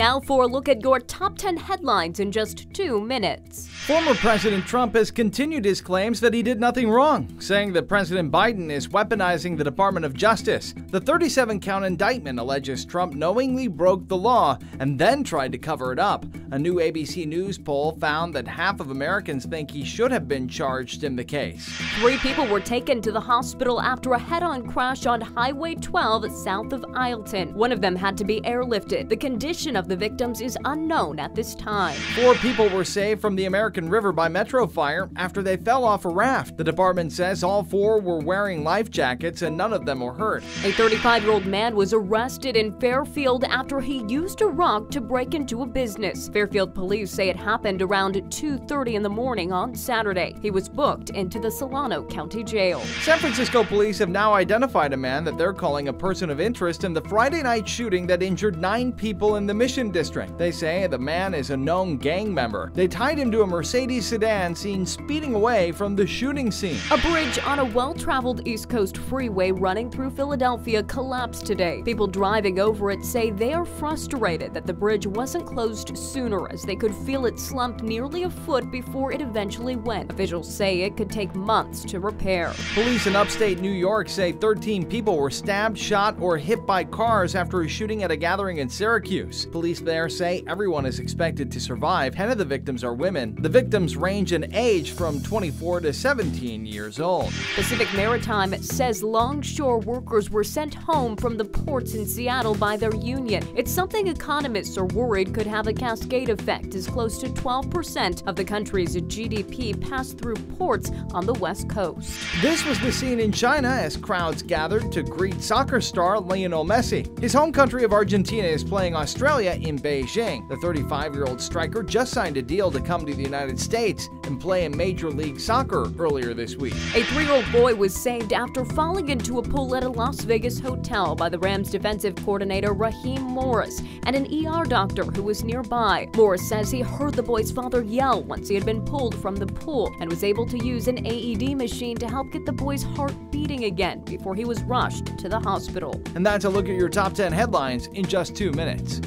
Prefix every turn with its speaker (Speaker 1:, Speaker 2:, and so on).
Speaker 1: Now for a look at your top 10 headlines in just 2 minutes.
Speaker 2: Former President Trump has continued his claims that he did nothing wrong, saying that President Biden is weaponizing the Department of Justice. The 37-count indictment alleges Trump knowingly broke the law and then tried to cover it up. A new ABC News poll found that half of Americans think he should have been charged in the case.
Speaker 1: 3 people were taken to the hospital after a head-on crash on Highway 12 south of Ileton. One of them had to be airlifted. The condition of the victims is unknown at this time.
Speaker 2: 4 people were saved from the American River by Metro Fire after they fell off a raft. The department says all 4 were wearing life jackets and none of them were hurt.
Speaker 1: A 35-year-old man was arrested in Fairfield after he used a rock to break into a business. Fairfield police say it happened around 2:30 in the morning on Saturday. He was booked into the Solano County Jail.
Speaker 2: San Francisco police have now identified a man that they're calling a person of interest in the Friday night shooting that injured 9 people in the Mission District. They say the man is a known gang member. They tied him to a Mercedes sedan seen speeding away from the shooting scene.
Speaker 1: A bridge on a well-traveled East Coast freeway running through Philadelphia collapsed today. People driving over it say they are frustrated that the bridge wasn't closed sooner, as they could feel it slumped nearly a foot before it eventually went. Officials say it could take months to repair.
Speaker 2: Police in upstate New York say 13 people were stabbed, shot, or hit by cars after a shooting at a gathering in Syracuse. Police there say everyone is expected to survive. 10 of the victims are women. The victims range in age from 24 to 17 years old.
Speaker 1: Pacific Maritime says longshore workers were sent home from the ports in Seattle by their union. It's something economists are worried could have a cascade effect, as close to 12% of the country's GDP pass through ports on the West Coast.
Speaker 2: This was the scene in China as crowds gathered to greet soccer star Lionel Messi. His home country of Argentina is playing Australia in Beijing. The 35-year-old striker just signed a deal to come to the United States and play in Major League Soccer earlier this week.
Speaker 1: A 3-year-old boy was saved after falling into a pool at a Las Vegas hotel by the Rams defensive coordinator Raheem Morris and an ER doctor who was nearby. Morris says he heard the boy's father yell once he had been pulled from the pool and was able to use an AED machine to help get the boy's heart beating again before he was rushed to the hospital.
Speaker 2: And that's a look at your top 10 headlines in just 2 minutes.